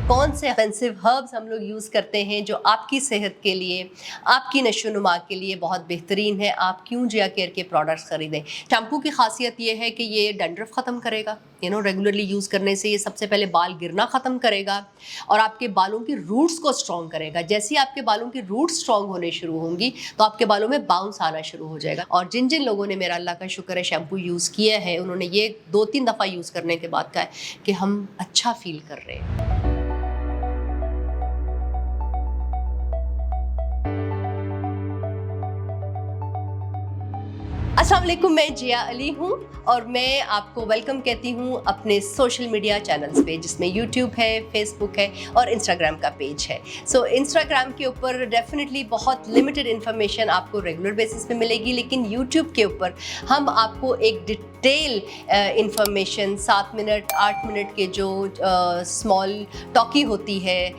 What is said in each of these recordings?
कौन से offensive herbs हम लोग यूज़ करते हैं जो आपकी सेहत के लिए, आपकी नशोनुमा के लिए बहुत बेहतरीन है। आप क्यों जिया केयर के प्रोडक्ट्स खरीदें। शैम्पू की खासियत ये है कि ये डैंड्रफ ख़त्म करेगा, रेगुलरली यूज़ करने से ये सबसे पहले बाल गिरना ख़त्म करेगा और आपके बालों की रूट्स को स्ट्रॉन्ग करेगा। जैसे ही आपके बालों की रूट्स स्ट्रॉन्ग होने शुरू होंगी तो आपके बालों में बाउंस आना शुरू हो जाएगा। और जिन जिन लोगों ने, मेरा अल्लाह का शुक्र है, शैम्पू यूज़ किया है, उन्होंने ये 2-3 दफ़ा यूज़ करने के बाद कहा है कि हम अच्छा फील कर रहे हैं। अस्सलाम वालेकुम, मैं जिया अली हूँ और मैं आपको वेलकम कहती हूँ अपने सोशल मीडिया चैनल्स पे, जिसमें यूट्यूब है, फेसबुक है और इंस्टाग्राम का पेज है। सो इंस्टाग्राम के ऊपर डेफिनेटली बहुत लिमिटेड इन्फॉर्मेशन आपको रेगुलर बेसिस पे मिलेगी, लेकिन यूट्यूब के ऊपर हम आपको एक डिटेल इंफॉर्मेशन 7 मिनट 8 मिनट के जो स्मॉल टॉकी होती है,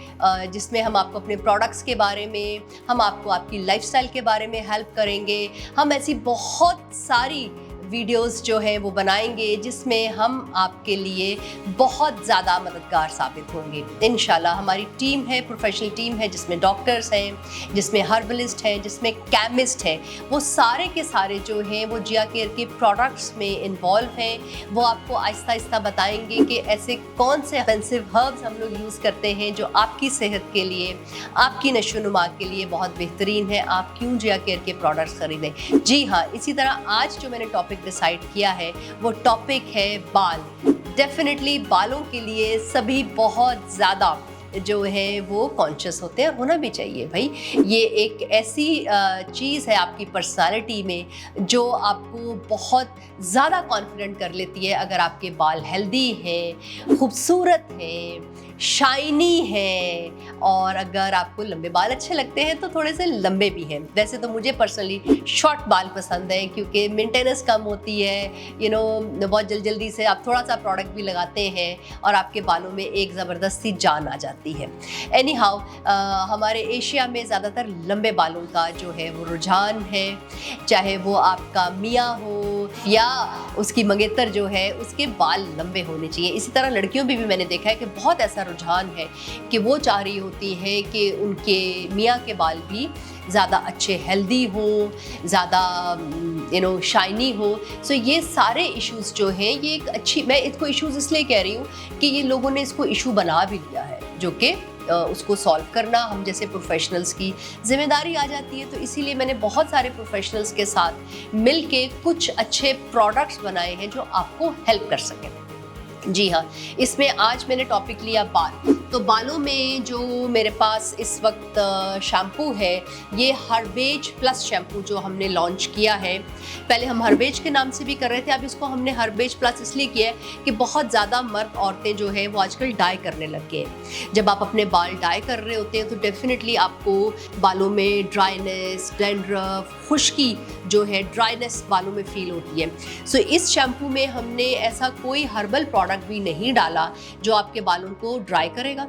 जिसमें हम आपको अपने प्रोडक्ट्स के बारे में, हम आपको आपकी लाइफस्टाइल के बारे में हेल्प करेंगे। हम ऐसी बहुत सारी वीडियोस जो है वो बनाएंगे जिसमें हम आपके लिए बहुत ज़्यादा मददगार साबित होंगे इंशाल्लाह। हमारी टीम है, प्रोफेशनल टीम है, जिसमें डॉक्टर्स हैं, जिसमें हर्बलिस्ट हैं, जिसमें केमिस्ट हैं। वो सारे के सारे जो हैं वो जिया केयर के प्रोडक्ट्स में इन्वॉल्व हैं। वो आपको आहिस्ता आहिस्ता बताएंगे कि ऐसे कौन से ऑफेंसिव हर्ब्स हम लोग यूज़ करते हैं जो आपकी सेहत के लिए, आपकी नशोनुमा के लिए बहुत बेहतरीन है। आप क्यों जिया केयर के प्रोडक्ट्स खरीदें। जी हाँ, इसी तरह आज जो मैंने टॉपिक डिसाइड किया है वो टॉपिक है बाल। डेफिनेटली बालों के लिए सभी बहुत ज़्यादा जो है वो कॉन्शियस होते हैं, होना भी चाहिए भाई। ये एक ऐसी चीज़ है आपकी पर्सनालिटी में जो आपको बहुत ज़्यादा कॉन्फिडेंट कर लेती है। अगर आपके बाल हेल्दी हैं, खूबसूरत हैं, शाइनी है और अगर आपको लंबे बाल अच्छे लगते हैं तो थोड़े से लंबे भी हैं। वैसे तो मुझे पर्सनली शॉर्ट बाल पसंद है क्योंकि मेंटेनेंस कम होती है। बहुत जल्दी से आप थोड़ा सा प्रोडक्ट भी लगाते हैं और आपके बालों में एक ज़बरदस्ती जान आ जाती है। एनी हाउ, हमारे एशिया में ज़्यादातर लंबे बालों का जो है वो रुझान है। चाहे वो आपका मियाँ हो या उसकी मंगेतर जो है, उसके बाल लंबे होने चाहिए। इसी तरह लड़कियों में भी मैंने देखा है कि बहुत ऐसा रुझान है कि वो चाह रही होती है कि उनके मियाँ के बाल भी ज़्यादा अच्छे हेल्दी हों, ज़्यादा शाइनी हो। सो ये सारे इश्यूज़ जो हैं, ये एक अच्छी, मैं इसको इश्यूज़ इसलिए कह रही हूँ कि ये लोगों ने इसको इशू बना भी लिया है, जो कि उसको सॉल्व करना हम जैसे प्रोफेशनल्स की जिम्मेदारी आ जाती है। तो इसीलिए मैंने बहुत सारे प्रोफेशनल्स के साथ मिल के कुछ अच्छे प्रोडक्ट्स बनाए हैं जो आपको हेल्प कर सकें। जी हाँ, इसमें आज मैंने टॉपिक लिया बाल। तो बालों में जो मेरे पास इस वक्त शैम्पू है, ये हर्बेज प्लस शैम्पू जो हमने लॉन्च किया है। पहले हम हर्बेज के नाम से भी कर रहे थे, अब इसको हमने हर्बेज प्लस इसलिए किया है कि बहुत ज़्यादा मर्द औरतें जो है वो आजकल डाई करने लग गए हैं। जब आप अपने बाल डाई कर रहे होते हैं तो डेफिनेटली आपको बालों में ड्राइनेस, डैंड्रफ, खुश्की जो है, ड्राइनेस बालों में फील होती है। सो इस शैम्पू में हमने ऐसा कोई हर्बल प्रोडक्ट भी नहीं डाला जो आपके बालों को ड्राई करेगा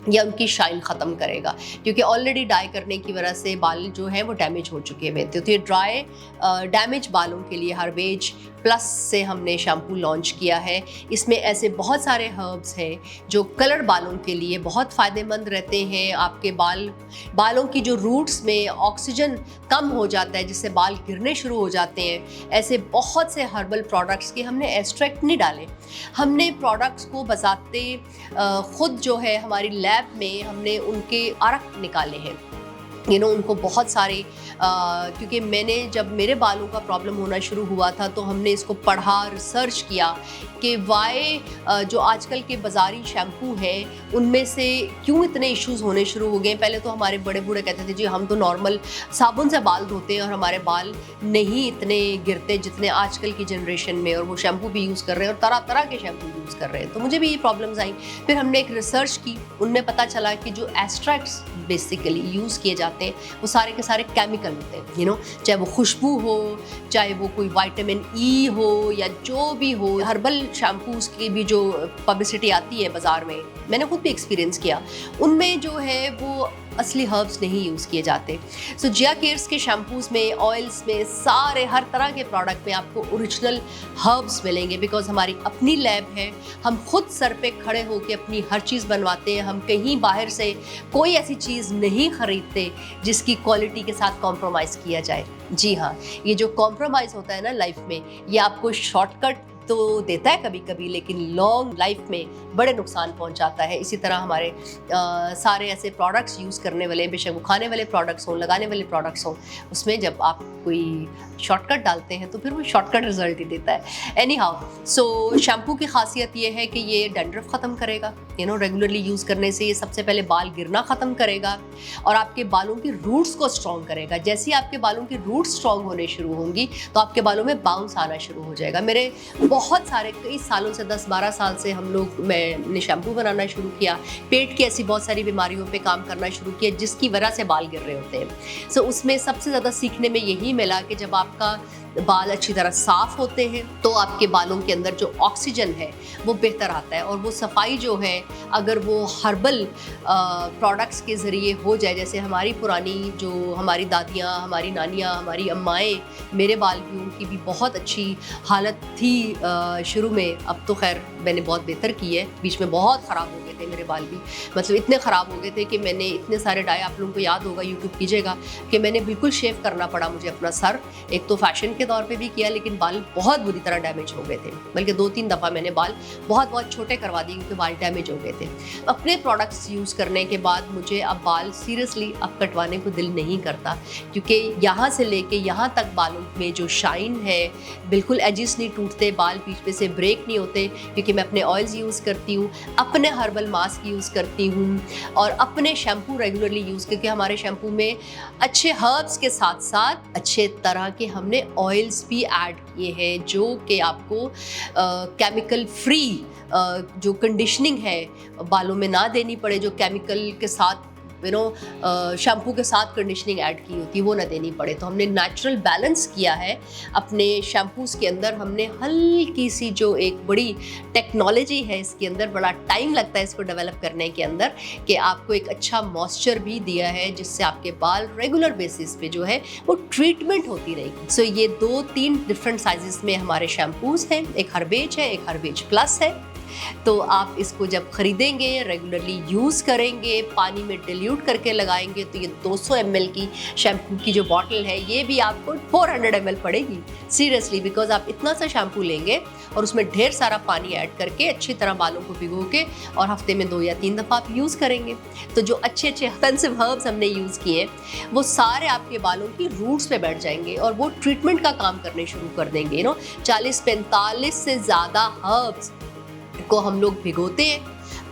या उनकी शाइन ख़त्म करेगा, क्योंकि ऑलरेडी डाई करने की वजह से बाल जो है वो डैमेज हो चुके हुए थे। तो ये ड्राई डैमेज बालों के लिए हर्बेज प्लस से हमने शैम्पू लॉन्च किया है। इसमें ऐसे बहुत सारे हर्ब्स हैं जो कलर बालों के लिए बहुत फ़ायदेमंद रहते हैं। आपके बालों की जो रूट्स में ऑक्सीजन कम हो जाता है, जिससे बाल गिरने शुरू हो जाते हैं, ऐसे बहुत से हर्बल प्रोडक्ट्स के हमने एक्सट्रैक्ट नहीं डाले। हमने प्रोडक्ट्स को बजाते खुद जो है हमारी लैब में हमने उनके अर्क निकाले हैं। उनको बहुत सारे क्योंकि मैंने जब मेरे बालों का प्रॉब्लम होना शुरू हुआ था तो हमने इसको पढ़ा, रिसर्च किया कि वाई जो आजकल के बाज़ारी शैम्पू हैं उनमें से क्यों इतने इश्यूज़ होने शुरू हो गए। पहले तो हमारे बड़े बूढ़े कहते थे जी हम तो नॉर्मल साबुन से बाल धोते हैं और हमारे बाल नहीं इतने गिरते जितने आजकल की जनरेशन में, और वो शैम्पू भी यूज़ कर रहे हैं और तरह तरह के शैम्पू यूज़ कर रहे हैं। तो मुझे भी ये प्रॉब्लम्स आई। फिर हमने एक रिसर्च की, उनमें पता चला कि जो एक्सट्रैक्ट्स बेसिकली यूज़ किए जाते आते हैं वो सारे के सारे केमिकल होते हैं, चाहे वो खुशबू हो, चाहे वो कोई विटामिन ई हो या जो भी हो। हर्बल शैम्पूज़ की भी जो पब्लिसिटी आती है बाज़ार में, मैंने खुद भी एक्सपीरियंस किया, उनमें जो है वो असली हर्ब्स नहीं यूज़ किए जाते। सो जिया केयर्स के शैम्पूज़ में, ऑयल्स में, सारे हर तरह के प्रोडक्ट में आपको ओरिजिनल हर्ब्स मिलेंगे, बिकॉज हमारी अपनी लैब है, हम खुद सर पे खड़े होकर अपनी हर चीज़ बनवाते हैं। हम कहीं बाहर से कोई ऐसी चीज़ नहीं खरीदते जिसकी क्वालिटी के साथ कॉम्प्रोमाइज़ किया जाए। जी हाँ, ये जो कॉम्प्रोमाइज़ होता है ना लाइफ में, ये आपको शॉर्टकट तो देता है कभी कभी, लेकिन लॉन्ग लाइफ में बड़े नुकसान पहुंचाता है। इसी तरह हमारे सारे ऐसे प्रोडक्ट्स यूज़ करने वाले, बेशक वो खाने वाले प्रोडक्ट्स हों, लगाने वाले प्रोडक्ट्स हों, उसमें जब आप कोई शॉर्टकट डालते हैं तो फिर वो शॉर्टकट रिजल्ट ही देता है। एनी हाउ, सो शैम्पू की खासियत ये है कि ये डैंड्रफ ख़त्म करेगा, रेगुलरली यूज़ करने से ये सबसे पहले बाल गिरना ख़त्म करेगा और आपके बालों की रूट्स को स्ट्रॉन्ग करेगा। जैसे ही आपके बालों की रूट्स स्ट्रॉन्ग होने शुरू होंगी तो आपके बालों में बाउंस आना शुरू हो जाएगा। मेरे बहुत सारे कई सालों से 10-12 साल से मैंने शैम्पू बनाना शुरू किया, पेट की ऐसी बहुत सारी बीमारियों पे काम करना शुरू किया जिसकी वजह से बाल गिर रहे होते हैं। सो उसमें सबसे ज़्यादा सीखने में यही मिला कि जब आपका बाल अच्छी तरह साफ होते हैं तो आपके बालों के अंदर जो ऑक्सीजन है वो बेहतर आता है, और वो सफाई जो है अगर वो हर्बल प्रोडक्ट्स के ज़रिए हो जाए, जैसे हमारी पुरानी जो हमारी दादियाँ, हमारी नानियाँ, हमारी अम्माएँ, मेरे बाल भी उनकी भी बहुत अच्छी हालत थी शुरू में। अब तो खैर मैंने बहुत बेहतर की है, बीच में बहुत ख़राब हो गए थे मेरे बाल भी, मतलब इतने ख़राब हो गए थे कि मैंने इतने सारे डाई, आप लोगों को याद होगा, यूट्यूब कीजिएगा, कि मैंने बिल्कुल शेव करना पड़ा मुझे अपना सर। एक तो फैशन के तौर पे भी किया, लेकिन बाल बहुत बुरी तरह डैमेज हो गए थे, बल्कि 2-3 दफ़ा मैंने बाल बहुत छोटे करवा दिए क्योंकि बाल डैमेज हो गए थे। अपने प्रोडक्ट्स यूज़ करने के बाद मुझे अब बाल सीरियसली अब कटवाने को दिल नहीं करता, क्योंकि यहाँ से लेके यहाँ तक बालों में जो शाइन है, बिल्कुल एजिस नहीं टूटते, बाल बीच में से ब्रेक नहीं होते, क्योंकि मैं अपने ऑयल्स यूज़ करती हूँ, अपने हर्बल मास्क यूज़ करती हूँ और अपने शैम्पू रेगुलरली यूज़, क्योंकि हमारे शैम्पू में अच्छे हर्ब्स के साथ साथ अच्छे तरह के हमने ऑयल्स भी ऐड किए हैं जो कि आपको केमिकल फ्री जो कंडीशनिंग है बालों में ना देनी पड़े, जो केमिकल के साथ शैम्पू के साथ कंडीशनिंग ऐड की होती है वो ना देनी पड़े। तो हमने नेचुरल बैलेंस किया है अपने शैम्पूज़ के अंदर। हमने हल्की सी जो एक बड़ी टेक्नोलॉजी है इसके अंदर, बड़ा टाइम लगता है इसको डेवलप करने के अंदर, कि आपको एक अच्छा मॉइस्चर भी दिया है जिससे आपके बाल रेगुलर बेसिस पे जो है वो ट्रीटमेंट होती रहेगी। सो ये 2-3 डिफरेंट साइजेस में हमारे शैम्पूज़ हैं, एक हर्बेज है, एक हर्बेज प्लस है। तो आप इसको जब खरीदेंगे, रेगुलरली यूज़ करेंगे, पानी में डिल्यूट करके लगाएंगे, तो ये 200 ml की शैम्पू की जो बॉटल है ये भी आपको 400 ml पड़ेगी सीरियसली, बिकॉज आप इतना सा शैम्पू लेंगे और उसमें ढेर सारा पानी ऐड करके अच्छी तरह बालों को भिगो के और हफ्ते में 2 या 3 दफ़ा आप यूज़ करेंगे। तो जो अच्छे एक्सपेंसिव हर्ब्स हमने यूज़ किए वो सारे आपके बालों की रूट्स पे बैठ जाएंगे और वो ट्रीटमेंट का काम करने शुरू कर देंगे। 40-45 से ज़्यादा हर्ब्स को हम लोग भिगोते हैं,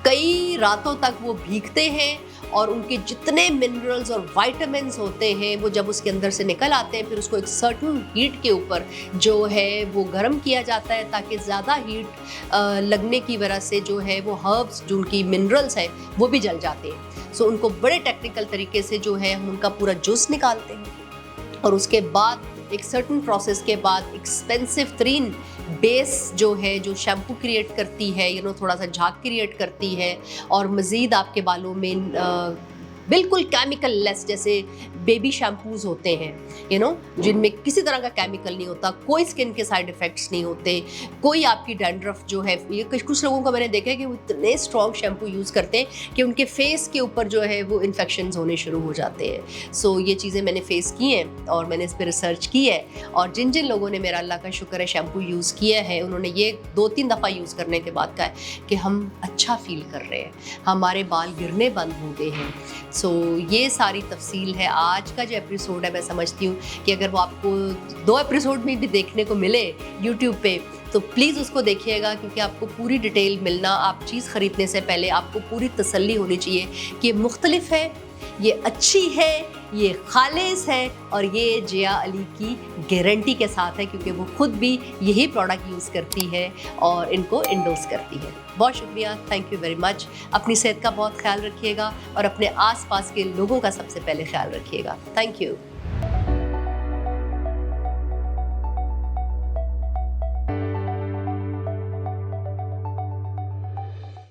कई रातों तक वो भीगते हैं और उनके जितने मिनरल्स और विटामिन्स होते हैं वो जब उसके अंदर से निकल आते हैं, फिर उसको एक सर्टन हीट के ऊपर जो है वो गर्म किया जाता है ताकि ज़्यादा हीट लगने की वजह से जो है वो हर्ब्स जो उनकी मिनरल्स हैं वो भी जल जाते हैं। सो उनको बड़े टेक्निकल तरीके से जो है हम उनका पूरा जूस निकालते हैं और उसके बाद एक सर्टन प्रोसेस के बाद एक्सपेंसिव तरीन बेस जो है, जो शैम्पू क्रिएट करती है, थोड़ा सा झाग क्रिएट करती है और मज़ीद आपके बालों में बिल्कुल केमिकल लेस, जैसे बेबी शैम्पूज़ होते हैं जिनमें किसी तरह का केमिकल नहीं होता, कोई स्किन के साइड इफ़ेक्ट्स नहीं होते, कोई आपकी डैंड्रफ जो है, ये कुछ लोगों को मैंने देखा है कि वो इतने स्ट्रॉन्ग शैम्पू यूज़ करते हैं कि उनके फेस के ऊपर जो है वो इन्फेक्शंस होने शुरू हो जाते हैं। सो ये चीज़ें मैंने फेस की हैं और मैंने इस पर रिसर्च की है, और जिन जिन लोगों ने, मेरा अल्लाह का शुक्र है, शैम्पू यूज़ किया है, उन्होंने ये 2-3 दफ़ा यूज़ करने के बाद कहा है कि हम अच्छा फील कर रहे हैं, हमारे बाल गिरने बंद हो गए हैं। सो ये सारी तफसील है आज का जो एपिसोड है। मैं समझती हूँ कि अगर वो आपको 2 एपिसोड में भी देखने को मिले यूट्यूब पे तो प्लीज़ उसको देखिएगा, क्योंकि आपको पूरी डिटेल मिलना, आप चीज़ ख़रीदने से पहले आपको पूरी तसल्ली होनी चाहिए कि ये मुख्तलिफ है, ये अच्छी है, ये खालिस है और ये जिया अली की गारंटी के साथ है, क्योंकि वो खुद भी यही प्रोडक्ट यूज़ करती है और इनको इंडोर्स करती है। बहुत शुक्रिया, थैंक यू वेरी मच। अपनी सेहत का बहुत ख्याल रखिएगा और अपने आसपास के लोगों का सबसे पहले ख्याल रखिएगा। Thank you.